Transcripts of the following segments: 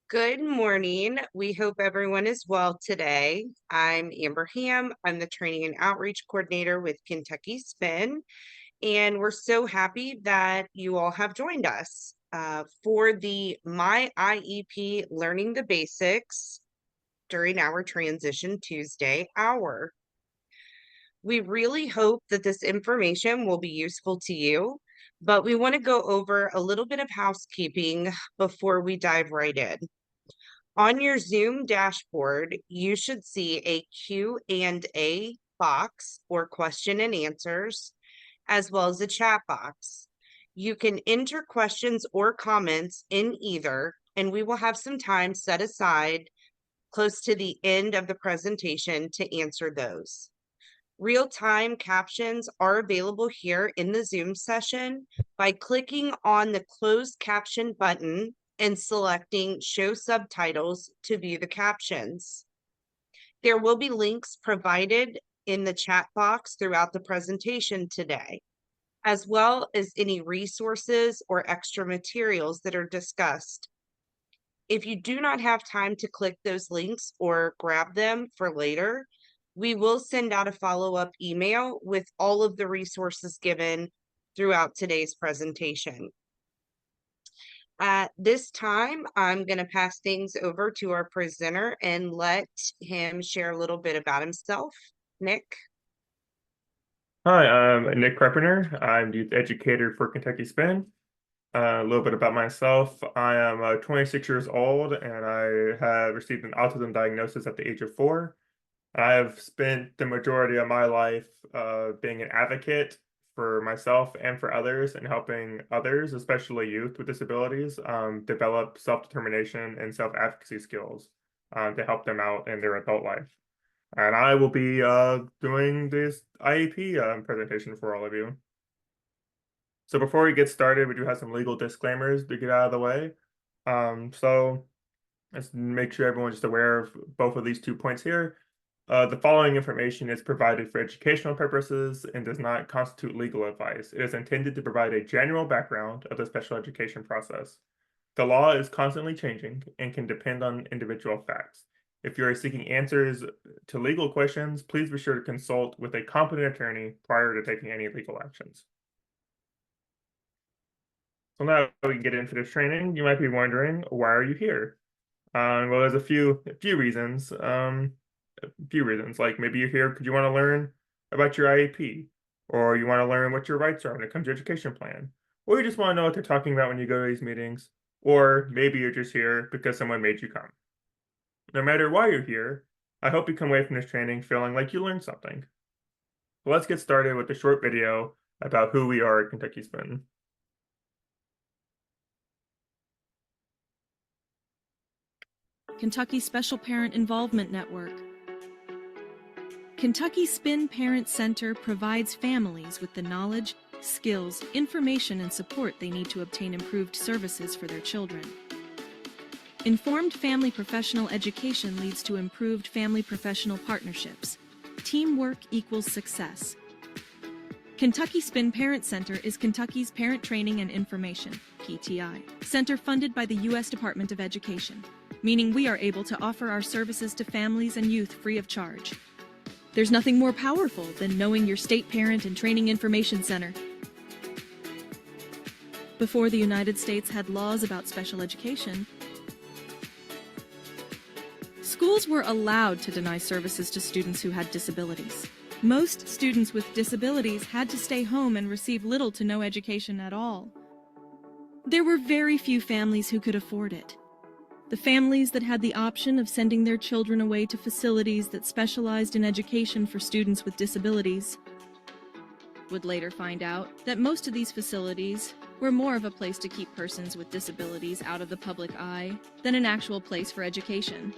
Good morning. We hope everyone is well today. I'm Amber Ham. I'm the Training and Outreach Coordinator with Kentucky Spin, and we're so happy that you all have joined us for the My IEP Learning the Basics during our Transition Tuesday hour. We really hope that this information will be useful to you, but we want to go over a little bit of housekeeping before we dive right in. On your Zoom dashboard, you should see a Q&A box or question and answers, as well as a chat box. You can enter questions or comments in either, and we will have some time set aside close to the end of the presentation to answer those. Real-time captions are available here in the Zoom session by clicking on the closed caption button and selecting Show Subtitles to view the captions. There will be links provided in the chat box throughout the presentation today, as well as any resources or extra materials that are discussed. If you do not have time to click those links or grab them for later, we will send out a follow-up email with all of the resources given throughout today's presentation. At this time, I'm going to pass things over to our presenter and let him share a little bit about himself. Nick? Hi, I'm Nick Krepiner. I'm the youth educator for Kentucky Spin. A little bit about myself. I am 26 years old and I have received an autism diagnosis at the age of 4. I've spent the majority of my life being an advocate for myself and for others and helping others, especially youth with disabilities, develop self-determination and self-advocacy skills to help them out in their adult life. And I will be doing this IEP presentation for all of you. So before we get started, we do have some legal disclaimers to get out of the way. So let's make sure everyone's just aware of both of these 2 points here. The following information is provided for educational purposes and does not constitute legal advice. It is intended to provide a general background of the special education process. The law is constantly changing and can depend on individual facts. If you are seeking answers to legal questions, please be sure to consult with a competent attorney prior to taking any legal actions. So now we can get into this training. You might be wondering, why are you here? Well, there's a few reasons. Like maybe you're here because you want to learn about your IEP, or you want to learn what your rights are when it comes to your education plan, or you just want to know what they're talking about when you go to these meetings, or maybe you're just here because someone made you come. No matter why you're here, I hope you come away from this training feeling like you learned something. So let's get started with a short video about who we are at Kentucky Spin. Kentucky Special Parent Involvement Network. Kentucky Spin Parent Center provides families with the knowledge, skills, information, and support they need to obtain improved services for their children. Informed family professional education leads to improved family professional partnerships. Teamwork equals success. Kentucky Spin Parent Center is Kentucky's parent training and information, PTI, center funded by the U.S. Department of Education, meaning we are able to offer our services to families and youth free of charge. There's nothing more powerful than knowing your state parent and training information center. Before the United States had laws about special education, schools were allowed to deny services to students who had disabilities. Most students with disabilities had to stay home and receive little to no education at all. There were very few families who could afford it. The families that had the option of sending their children away to facilities that specialized in education for students with disabilities would later find out that most of these facilities were more of a place to keep persons with disabilities out of the public eye than an actual place for education.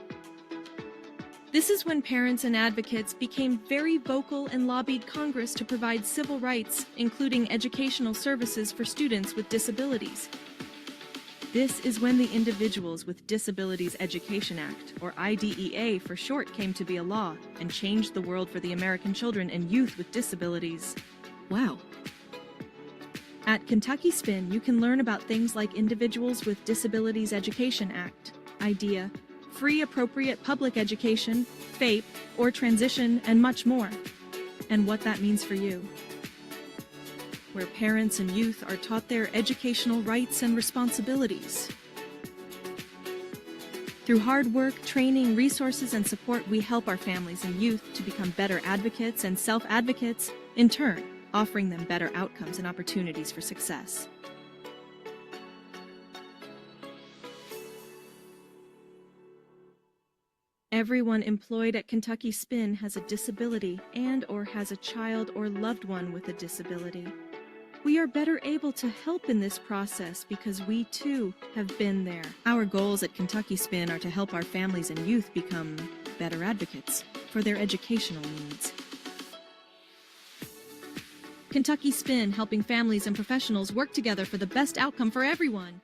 This is when parents and advocates became very vocal and lobbied Congress to provide civil rights, including educational services for students with disabilities. This is when the Individuals with Disabilities Education Act, or IDEA for short, came to be a law and changed the world for the American children and youth with disabilities. Wow. At Kentucky Spin, you can learn about things like Individuals with Disabilities Education Act, IDEA, free appropriate public education, FAPE, or transition, and much more. And what that means for you. Where parents and youth are taught their educational rights and responsibilities. Through hard work, training, resources, and support, we help our families and youth to become better advocates and self-advocates, in turn, offering them better outcomes and opportunities for success. Everyone employed at Kentucky Spin has a disability and/or has a child or loved one with a disability. We are better able to help in this process because we, too, have been there. Our goals at Kentucky Spin are to help our families and youth become better advocates for their educational needs. Kentucky Spin, helping families and professionals work together for the best outcome for everyone.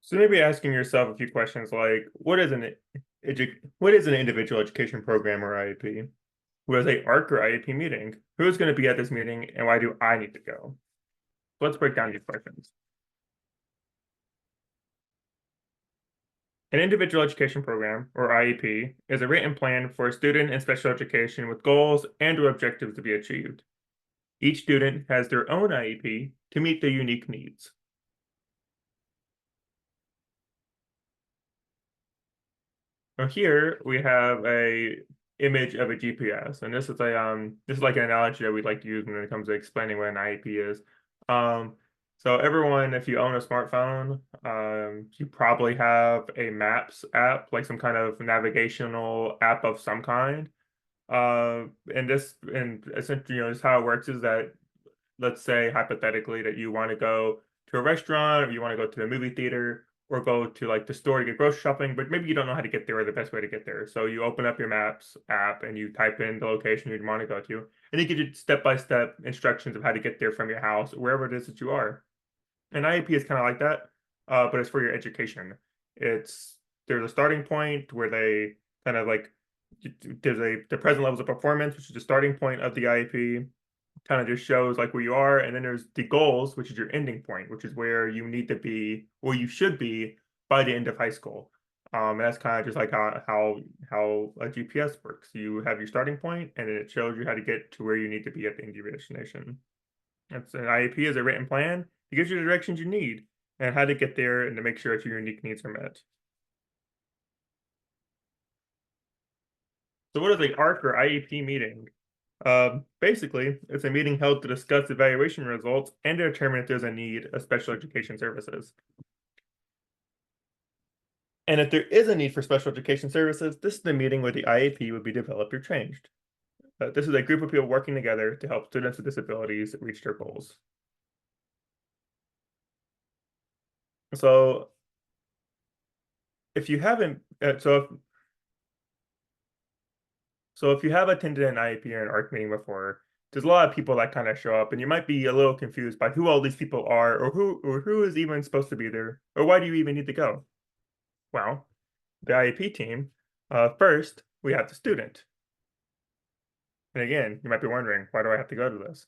So maybe asking yourself a few questions like, what is an individual education program or IEP? What is a ARC or IEP meeting? Who's going to be at this meeting, and why do I need to go? So let's break down these questions. An individual education program, or IEP, is a written plan for a student in special education with goals and/or objectives to be achieved. Each student has their own IEP to meet their unique needs. Now here we have a image of a GPS, and this is like an analogy that we like to use when it comes to explaining what an IEP is. So everyone, if you own a smartphone, you probably have a Maps app, like some kind of navigational app of some kind. And essentially, this how it works is that, let's say hypothetically that you want to go to a restaurant, or you want to go to the movie theater, or go to like the store to get grocery shopping, but maybe you don't know how to get there or the best way to get there. So you open up your Maps app and you type in the location you'd want to go to, and it gives you step-by-step instructions of how to get there from your house, wherever it is that you are. An IEP is kind of like that, but it's for your education. There's a starting point where they kind of like the present levels of performance, which is the starting point of the IEP, kind of just shows like where you are, and then there's the goals, which is your ending point, which is where you need to be, or you should be by the end of high school. And that's kind of just like how a GPS works. You have your starting point, and then it shows you how to get to where you need to be at the end of your destination. That's an IEP is a written plan. It gives you the directions you need and how to get there and to make sure that your unique needs are met. So what is an ARC or IEP meeting? Basically, it's a meeting held to discuss evaluation results and to determine if there's a need of special education services. And if there is a need for special education services, this is the meeting where the IEP would be developed or changed. This is a group of people working together to help students with disabilities reach their goals. So if you haven't, so if you have attended an IEP or an ARC meeting before, there's a lot of people that kind of show up, and you might be a little confused by who all these people are, or who is even supposed to be there, or why do you even need to go? Well, the IEP team, first, we have the student. And again, you might be wondering, why do I have to go to this?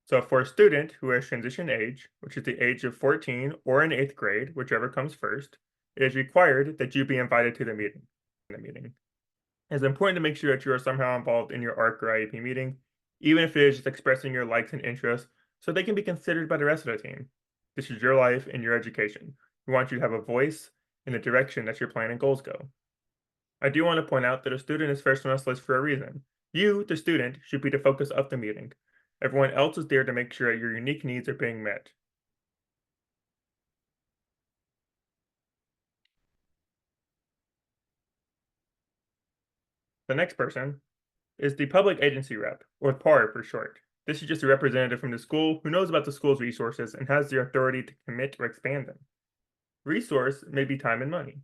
So for a student who has transition age, which is the age of 14 or in 8th grade, whichever comes first, it is required that you be invited to the meeting. It's important to make sure that you are somehow involved in your ARC or IEP meeting, even if it is just expressing your likes and interests, so they can be considered by the rest of the team. This is your life and your education. We want you to have a voice in the direction that your plan and goals go. I do want to point out that a student is first on this list for a reason. You, the student, should be the focus of the meeting. Everyone else is there to make sure that your unique needs are being met. The next person is the public agency rep, or PAR for short. This is just a representative from the school who knows about the school's resources and has the authority to commit or expand them. Resource may be time and money.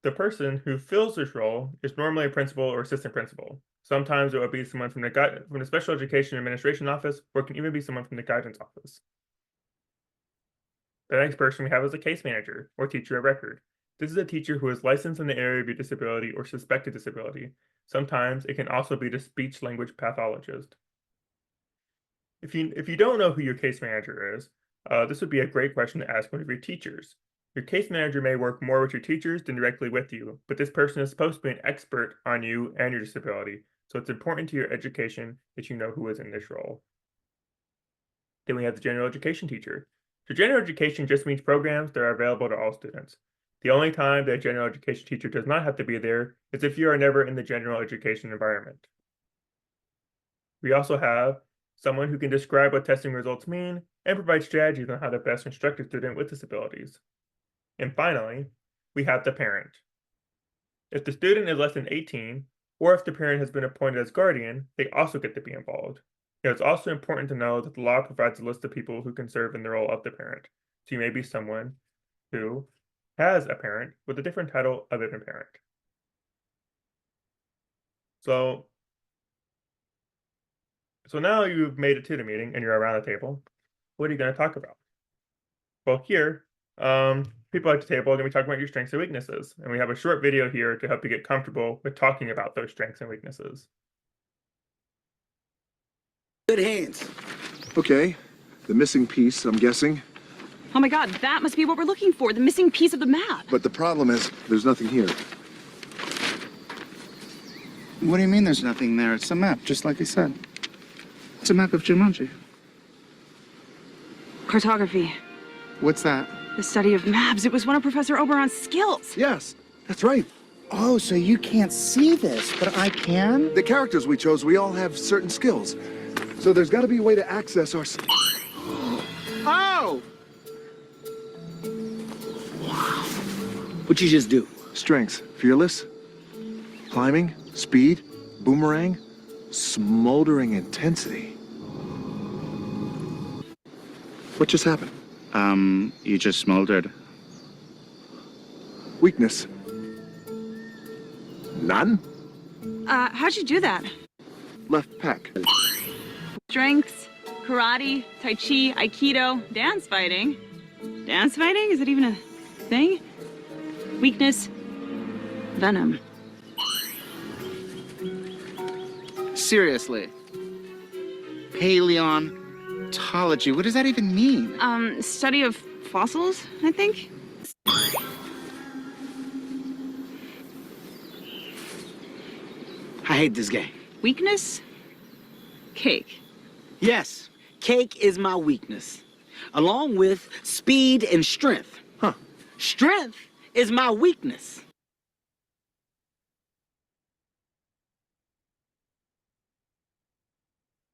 The person who fills this role is normally a principal or assistant principal. Sometimes it will be someone from the Special Education Administration Office, or it can even be someone from the guidance office. The next person we have is a case manager, or teacher of record. This is a teacher who is licensed in the area of your disability or suspected disability. Sometimes it can also be the speech-language pathologist. If you don't know who your case manager is, this would be a great question to ask one of your teachers. Your case manager may work more with your teachers than directly with you, but this person is supposed to be an expert on you and your disability, so it's important to your education that you know who is in this role. Then we have the general education teacher. So general education just means programs that are available to all students. The only time that a general education teacher does not have to be there is if you are never in the general education environment. We also have someone who can describe what testing results mean and provide strategies on how to best instruct a student with disabilities. And finally, we have the parent. If the student is less than 18, or if the parent has been appointed as guardian, they also get to be involved. It's also important to know that the law provides a list of people who can serve in the role of the parent. So you may be someone who has a parent with a different title other than parent. So now you've made it to the meeting and you're around the table. What are you going to talk about? Well, here, people at the table are going to be talking about your strengths and weaknesses. And we have a short video here to help you get comfortable with talking about those strengths and weaknesses. Good hands. Okay, the missing piece, I'm guessing. Oh my god, that must be what we're looking for, the missing piece of the map. But the problem is, there's nothing here. What do you mean there's nothing there? It's a map, just like I said. It's a map of Jumanji. Cartography, What's that? the study of maps. It was one of Professor Oberon's skills. Yes, that's right. Oh, so you can't see this, but I can? The characters we chose, we all have certain skills. So there's got to be a way to access our... Oh! What'd you just do? Strengths. Fearless. Climbing. Speed. Boomerang. Smoldering intensity. What just happened? You just smoldered. Weakness. None? How'd you do that? Left pec. Strengths, karate, tai chi, aikido, dance fighting. Dance fighting? Is that even a thing? Weakness, venom. Seriously. Paleontology, what does that even mean? Study of fossils, I think? I hate this game. Weakness, cake. Yes, cake is my weakness, along with speed and strength. Huh. Strength is my weakness.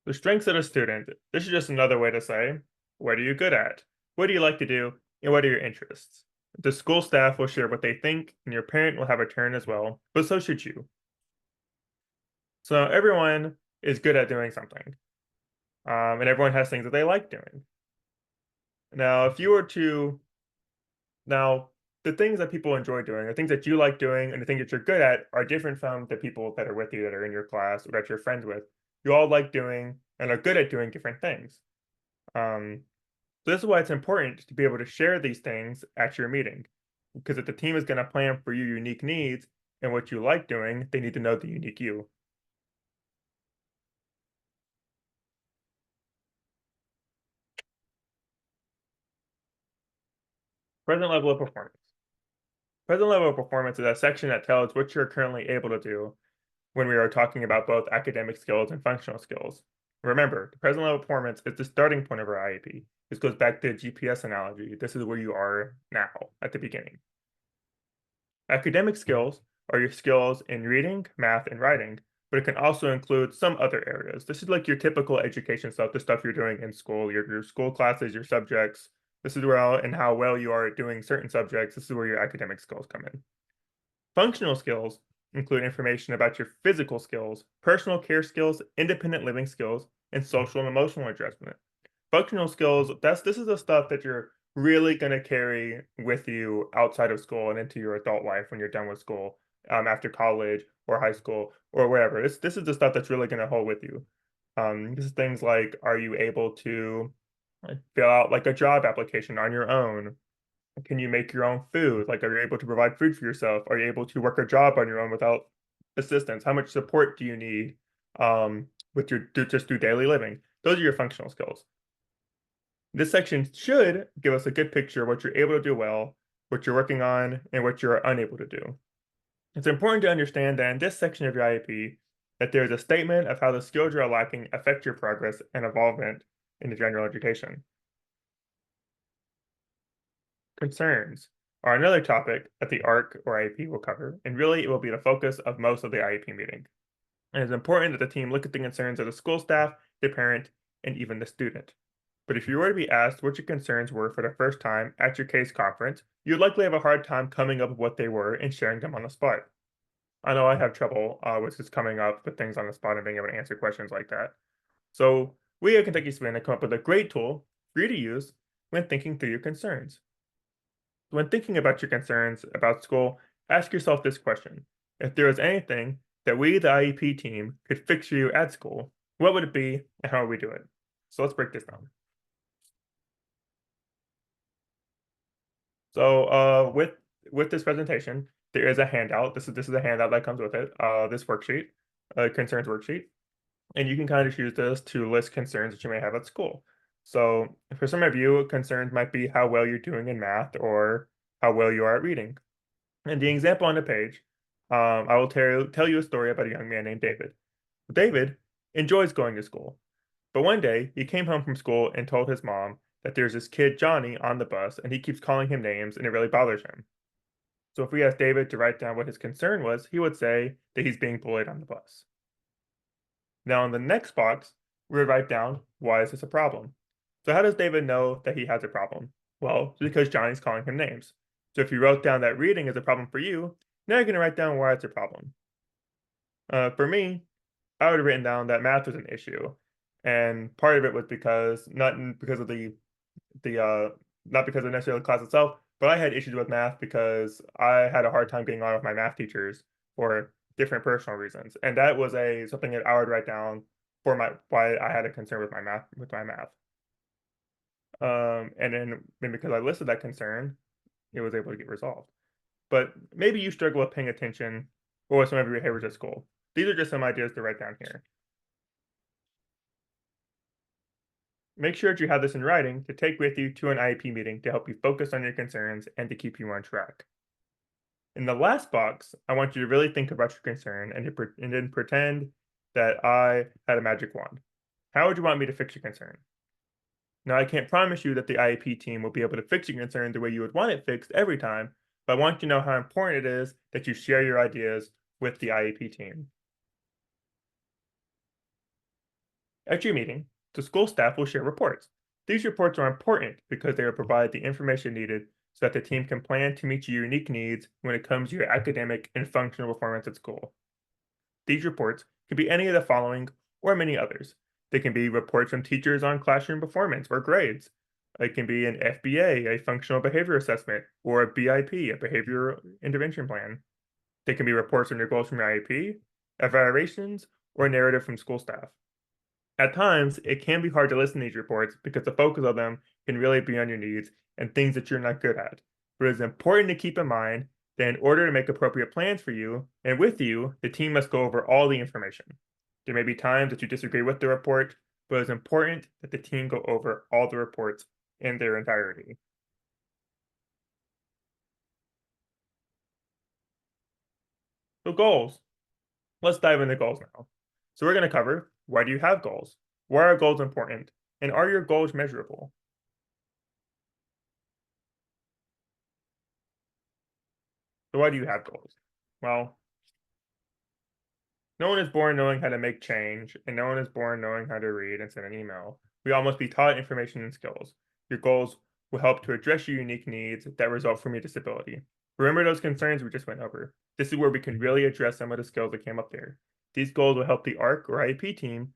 The strengths of a student. This is just another way to say, what are you good at? What do you like to do? And what are your interests? The school staff will share what they think, and your parent will have a turn as well, but so should you. So everyone is good at doing something. And everyone has things that they like doing. Now, if you were to... Now, the things that people enjoy doing, the things that you like doing, and the things that you're good at are different from the people that are with you, that are in your class, or that you're friends with. You all like doing and are good at doing different things. So this is why it's important to be able to share these things at your meeting. Because if the team is going to plan for your unique needs and what you like doing, they need to know the unique you. Present level of performance. Present level of performance is a section that tells what you're currently able to do when we are talking about both academic skills and functional skills. Remember, the present level of performance is the starting point of our IEP. This goes back to the GPS analogy. This is where you are now at the beginning. Academic skills are your skills in reading, math, and writing, but it can also include some other areas. This is like your typical education stuff, the stuff you're doing in school, your school classes, your subjects. This is where and how well you are at doing certain subjects. This is where your academic skills come in. Functional skills include information about your physical skills, personal care skills, independent living skills, and social and emotional adjustment. Functional skills, this is the stuff that you're really going to carry with you outside of school and into your adult life when you're done with school, after college or high school or wherever. This is the stuff that's really going to hold with you. This is things like, are you able to fill out like a job application on your own? Can you make your own food? Like, are you able to provide food for yourself? Are you able to work a job on your own without assistance? How much support do you need with your just through daily living? Those are your functional skills. This section should give us a good picture of what you're able to do well what you're working on, and what you're unable to do. It's important to understand that in this section of your IEP, that there is a statement of how the skills you're lacking affect your progress and involvement in the general education. Concerns are another topic that the ARC or IEP will cover, and really it will be the focus of most of the IEP meeting. And it's important that the team look at the concerns of the school staff, the parent, and even the student. But if you were to be asked what your concerns were for the first time at your case conference, you'd likely have a hard time coming up with what they were and sharing them on the spot. I know I have trouble with just coming up with things on the spot and being able to answer questions like that. So we at Kentucky Spin have come up with a great tool for you to use when thinking through your concerns. When thinking about your concerns about school, ask yourself this question. If there was anything that we, the IEP team, could fix for you at school, what would it be and how would we do it? So let's break this down. So with this presentation, there is a handout. This is a handout that comes with it. This worksheet, concerns worksheet, and you can kind of choose this to list concerns that you may have at school. So for some of you, concerns might be how well you're doing in math or how well you are at reading. And the example on the page, I will tell you a story about a young man named David. David enjoys going to school, but one day he came home from school and told his mom that there's this kid, Johnny, on the bus, and he keeps calling him names and it really bothers him. So if we asked David to write down what his concern was, he would say that he's being bullied on the bus. Now in the next box, we would write down, why is this a problem? So how does David know that he has a problem? Well, it's because Johnny's calling him names. So if you wrote down that reading is a problem for you, now you're going to write down why it's a problem. For me, I would have written down that math was an issue, and part of it was because because of the not because of necessarily the class itself, but I had issues with math because I had a hard time getting on with my math teachers for different personal reasons, and that was something that I would write down for why I had a concern with my math. And then because I listed that concern, it was able to get resolved. But maybe you struggle with paying attention or with some of your behaviors at school. These are just some ideas to write down here. Make sure that you have this in writing to take with you to an IEP meeting to help you focus on your concerns and to keep you on track. In the last box, I want you to really think about your concern and then pretend that I had a magic wand. How would you want me to fix your concern? Now, I can't promise you that the IEP team will be able to fix your concern the way you would want it fixed every time, but I want you to know how important it is that you share your ideas with the IEP team. At your meeting, the school staff will share reports. These reports are important because they will provide the information needed so that the team can plan to meet your unique needs when it comes to your academic and functional performance at school. These reports can be any of the following or many others. They can be reports from teachers on classroom performance or grades. It can be an FBA, a functional behavior assessment, or a BIP, a behavior intervention plan. They can be reports on your goals from your IEP, evaluations, or a narrative from school staff. At times, it can be hard to listen to these reports because the focus of them can really be on your needs and things that you're not good at. But it's important to keep in mind that in order to make appropriate plans for you and with you, the team must go over all the information. There may be times that you disagree with the report, but it's important that the team go over all the reports in their entirety. So goals. Let's dive into goals now. So we're going to cover, why do you have goals? Why are goals important? And are your goals measurable? So why do you have goals? Well, no one is born knowing how to make change, and no one is born knowing how to read and send an email. We all must be taught information and skills. Your goals will help to address your unique needs that result from your disability. Remember those concerns we just went over. This is where we can really address some of the skills that came up there. These goals will help the ARC or IEP team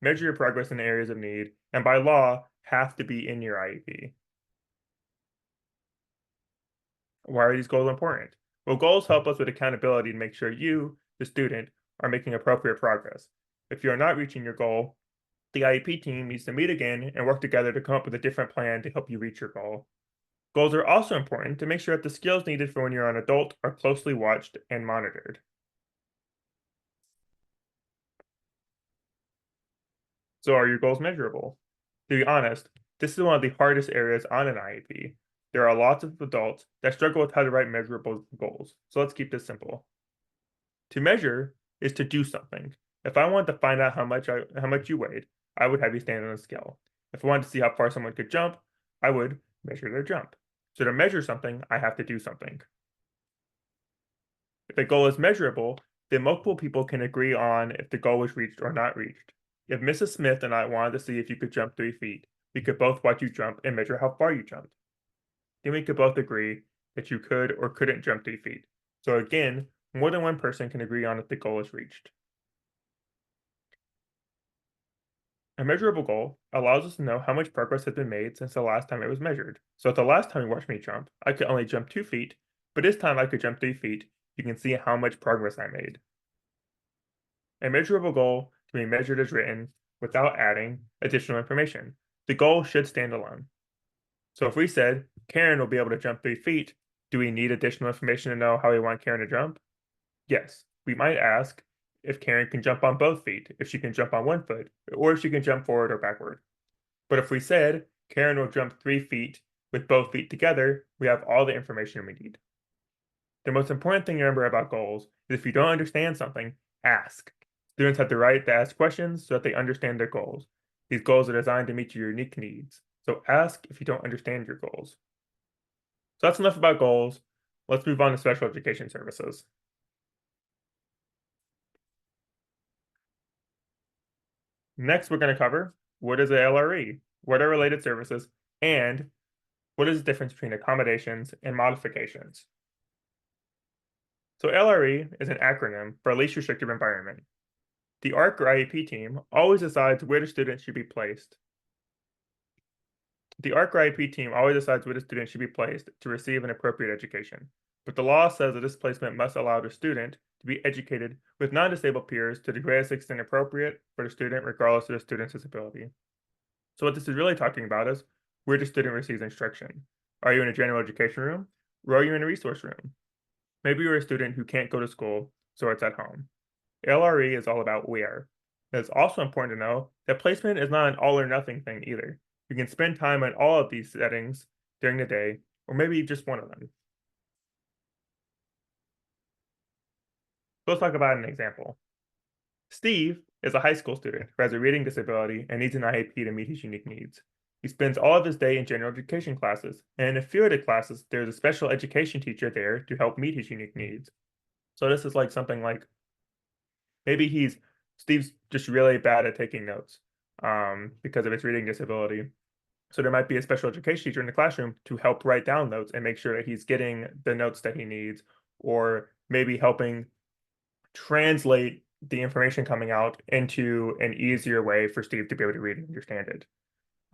measure your progress in areas of need, and by law, have to be in your IEP. Why are these goals important? Well, goals help us with accountability to make sure you, the student, are making appropriate progress. If you are not reaching your goal, the IEP team needs to meet again and work together to come up with a different plan to help you reach your goal. Goals are also important to make sure that the skills needed for when you're an adult are closely watched and monitored. So are your goals measurable? To be honest, this is one of the hardest areas on an IEP. There are lots of adults that struggle with how to write measurable goals, so let's keep this simple. To measure is to do something. If I wanted to find out how much you weighed, I would have you stand on a scale. If I wanted to see how far someone could jump, I would measure their jump. So to measure something, I have to do something. If a goal is measurable, then multiple people can agree on if the goal was reached or not reached. If Mrs. Smith and I wanted to see if you could jump 3 feet, we could both watch you jump and measure how far you jumped. Then we could both agree that you could or couldn't jump 3 feet. So again, more than one person can agree on if the goal is reached. A measurable goal allows us to know how much progress has been made since the last time it was measured. So if the last time you watched me jump, I could only jump 2 feet, but this time I could jump 3 feet, you can see how much progress I made. A measurable goal can be measured as written without adding additional information. The goal should stand alone. So if we said Karen will be able to jump 3 feet, do we need additional information to know how we want Karen to jump? Yes, we might ask if Karen can jump on both feet, if she can jump on one foot, or if she can jump forward or backward. But if we said Karen will jump 3 feet with both feet together, we have all the information we need. The most important thing to remember about goals is if you don't understand something, ask. Students have the right to ask questions so that they understand their goals. These goals are designed to meet your unique needs. So ask if you don't understand your goals. So that's enough about goals. Let's move on to special education services. Next, we're going to cover what is a LRE, what are related services, and what is the difference between accommodations and modifications. So LRE is an acronym for least restrictive environment. The ARC or IEP team always decides where the student should be placed. The ARC or IEP team always decides where the student should be placed to receive an appropriate education. But the law says that this placement must allow the student to be educated with non-disabled peers to the greatest extent appropriate for the student, regardless of the student's disability. So what this is really talking about is where the student receives instruction. Are you in a general education room, or are you in a resource room? Maybe you're a student who can't go to school, so it's at home. LRE is all about where. It's also important to know that placement is not an all or nothing thing either. You can spend time in all of these settings during the day, or maybe just one of them. So let's talk about an example. Steve is a high school student who has a reading disability and needs an IEP to meet his unique needs. He spends all of his day in general education classes, and in a few of the classes, there's a special education teacher there to help meet his unique needs. So this is like something like maybe Steve's just really bad at taking notes because of his reading disability. So there might be a special education teacher in the classroom to help write down notes and make sure that he's getting the notes that he needs, or maybe helping translate the information coming out into an easier way for Steve to be able to read and understand it.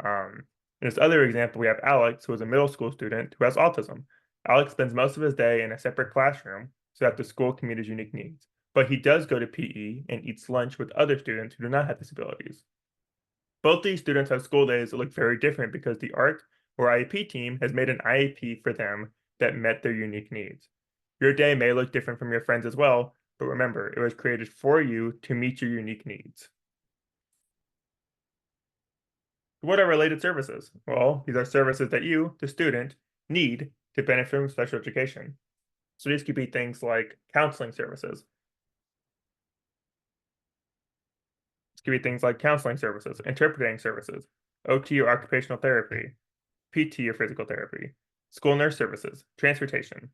In this other example, we have Alex, who is a middle school student who has autism. Alex spends most of his day in a separate classroom so that the school can meet his unique needs. But he does go to PE and eats lunch with other students who do not have disabilities. Both these students have school days that look very different because the ARC or IEP team has made an IEP for them that met their unique needs. Your day may look different from your friends as well, but remember, it was created for you to meet your unique needs. What are related services? Well, these are services that you, the student, need to benefit from special education. So these could be things like counseling services. This could be things like counseling services, interpreting services, OT or occupational therapy, PT or physical therapy, school nurse services, transportation.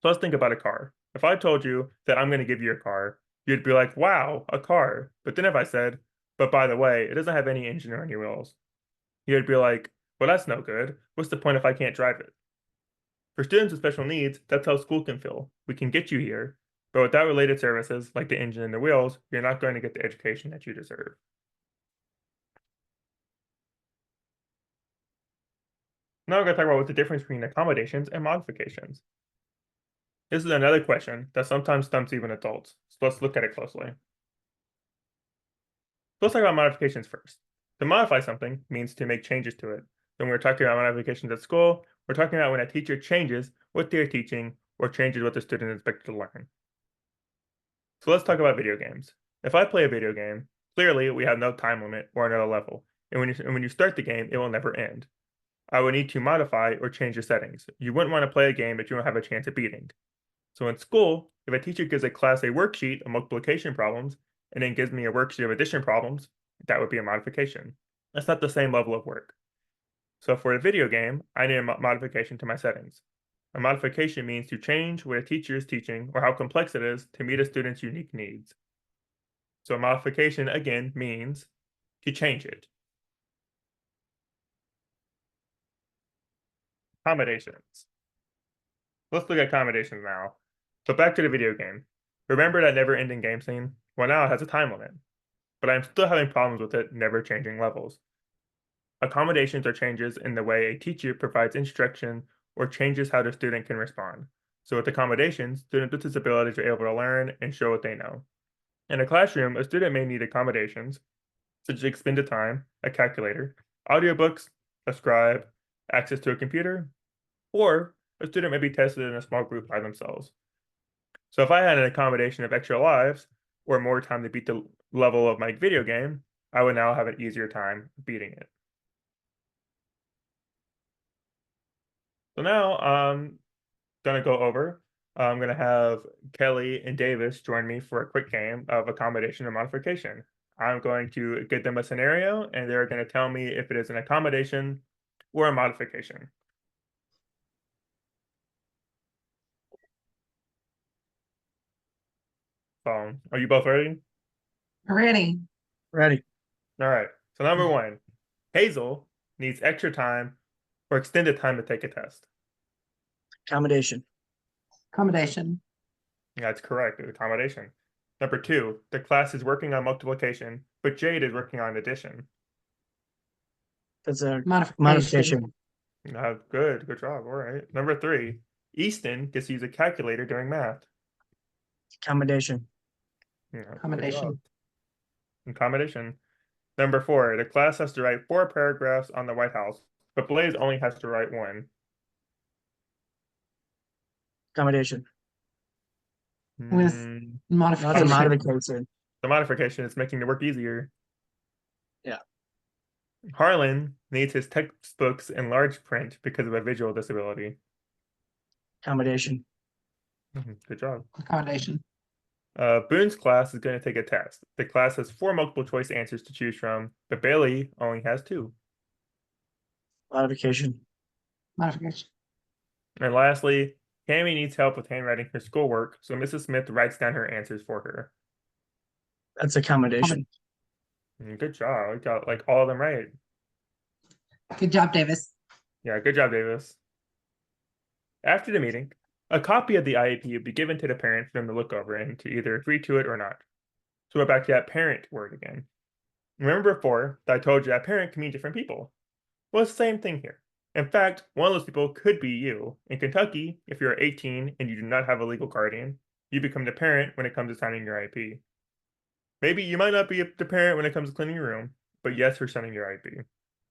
So let's think about a car. If I told you that I'm going to give you a car, you'd be like, wow, a car. But then if I said, but by the way, it doesn't have any engine or any wheels, you'd be like, well, that's no good. What's the point if I can't drive it? For students with special needs, that's how school can feel. We can get you here, but without related services like the engine and the wheels, you're not going to get the education that you deserve. Now we're going to talk about what the difference between accommodations and modifications. This is another question that sometimes stumps even adults, so let's look at it closely. Let's talk about modifications first. To modify something means to make changes to it. When we're talking about modifications at school, we're talking about when a teacher changes what they're teaching or changes what the student is expected to learn. So let's talk about video games. If I play a video game, clearly we have no time limit or another level. And when you start the game, it will never end. I would need to modify or change the settings. You wouldn't want to play a game that you don't have a chance of beating. So in school, if a teacher gives a class a worksheet of multiplication problems and then gives me a worksheet of addition problems, that would be a modification. That's not the same level of work. So for a video game, I need a modification to my settings. A modification means to change what a teacher is teaching or how complex it is to meet a student's unique needs. So a modification, again, means to change it. Accommodations. Let's look at accommodations now. So back to the video game. Remember that never-ending game scene? Well, now it has a time limit, but I'm still having problems with it never changing levels. Accommodations are changes in the way a teacher provides instruction or changes how the student can respond. So with accommodations, students with disabilities are able to learn and show what they know. In a classroom, a student may need accommodations, such as extended time, a calculator, audiobooks, a scribe, access to a computer, or a student may be tested in a small group by themselves. So if I had an accommodation of extra lives or more time to beat the level of my video game, I would now have an easier time beating it. So now I'm gonna go over. I'm gonna have Kelly and Davis join me for a quick game of accommodation and modification. I'm going to give them a scenario, and they're going to tell me if it is an accommodation or a modification. So, are you both ready? Ready. Ready. All right. So number one, Hazel needs extra time or extended time to take a test. Accommodation. Accommodation. That's correct. Accommodation. Number two, the class is working on multiplication, but Jade is working on addition. That's a Modification. Good job. All right. Number three, Easton gets to use a calculator during math. Accommodation. Yeah, good Accommodation. job. Accommodation. Number four, the class has to write 4 paragraphs on the White House, but Blaze only has to write 1. Accommodation. With Mm, That's a modification. modification. the modification is making the work easier. Yeah. Harlan needs his textbooks in large print because of a visual disability. Accommodation. Good job. Accommodation. Boone's class is going to take a test. The class has 4 multiple choice answers to choose from, but Bailey only has 2. Modification. Modification. And lastly, Tammy needs help with handwriting her schoolwork, so Mrs. Smith writes down her answers for her. That's accommodation. Good job. We got like all of them right. Good job, Davis. Yeah, good job, Davis. After the meeting, a copy of the IEP will be given to the parent for them to look over and to either agree to it or not. So we're back to that parent word again. Remember before that I told you that parent can mean different people? Well, it's the same thing here. In fact, one of those people could be you. In Kentucky, if you're 18 and you do not have a legal guardian, you become the parent when it comes to signing your IEP. Maybe you might not be the parent when it comes to cleaning your room, but yes, you're signing your IEP.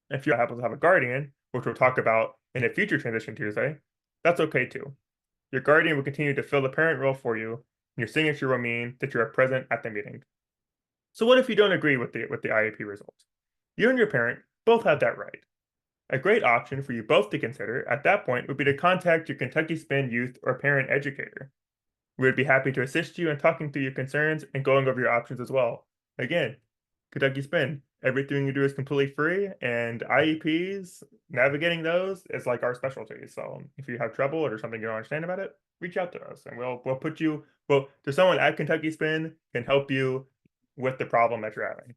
If you happen to have a guardian, which we'll talk about in a future transition Tuesday, that's okay too. Your guardian will continue to fill the parent role for you, and your signature will mean that you are present at the meeting. So what if you don't agree with the IEP results? You and your parent both have that right. A great option for you both to consider at that point would be to contact your Kentucky Spin youth or parent educator. We would be happy to assist you in talking through your concerns and going over your options as well. Again, Kentucky Spin, everything you do is completely free, and IEPs, navigating those is like our specialty. So if you have trouble or there's something you don't understand about it, reach out to us and we'll put you, there's someone at Kentucky Spin can help you with the problem that you're having.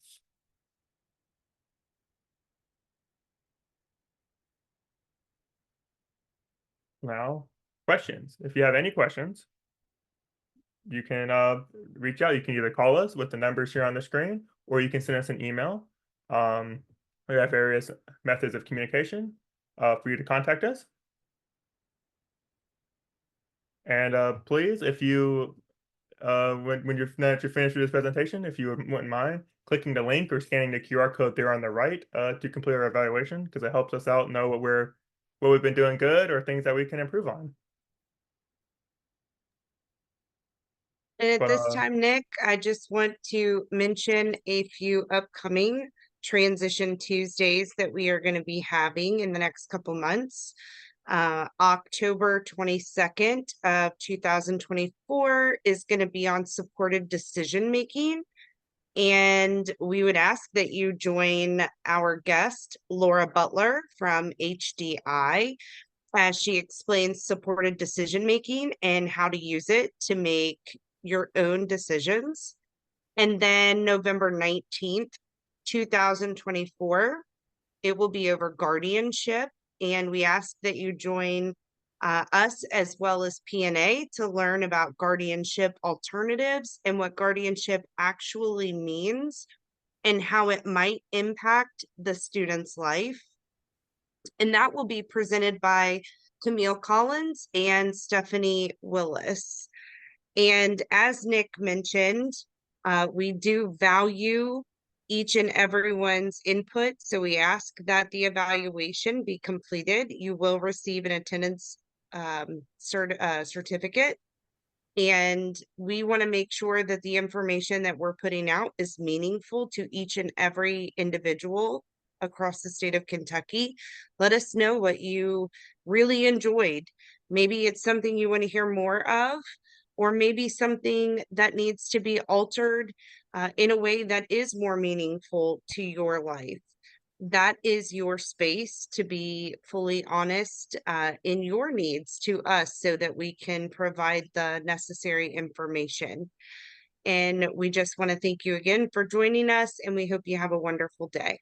Now, questions. If you have any questions, you can reach out. You can either call us with the numbers here on the screen, or you can send us an email. We have various methods of communication for you to contact us. And please, if you when you're finished with this presentation, if you wouldn't mind clicking the link or scanning the QR code there on the right to complete our evaluation, because it helps us out know what we've been doing good or things that we can improve on. And at But this time, Nick, I just want to mention a few upcoming transition Tuesdays that we are going to be having in the next couple months. October 22nd of 2024 is going to be on supported decision making. And we would ask that you join our guest, Laura Butler from HDI, as she explains supported decision making and how to use it to make your own decisions. And then November 19th, 2024, it will be over guardianship. And we ask that you join us as well as PNA to learn about guardianship alternatives and what guardianship actually means and how it might impact the student's life. And that will be presented by Camille Collins and Stephanie Willis. And as Nick mentioned, we do value each and everyone's input. So we ask that the evaluation be completed. You will receive an attendance certificate. And we want to make sure that the information that we're putting out is meaningful to each and every individual across the state of Kentucky. Let us know what you really enjoyed. Maybe it's something you want to hear more of, or maybe something that needs to be altered in a way that is more meaningful to your life. That is your space to be fully honest in your needs to us so that we can provide the necessary information. And we just want to thank you again for joining us, and we hope you have a wonderful day.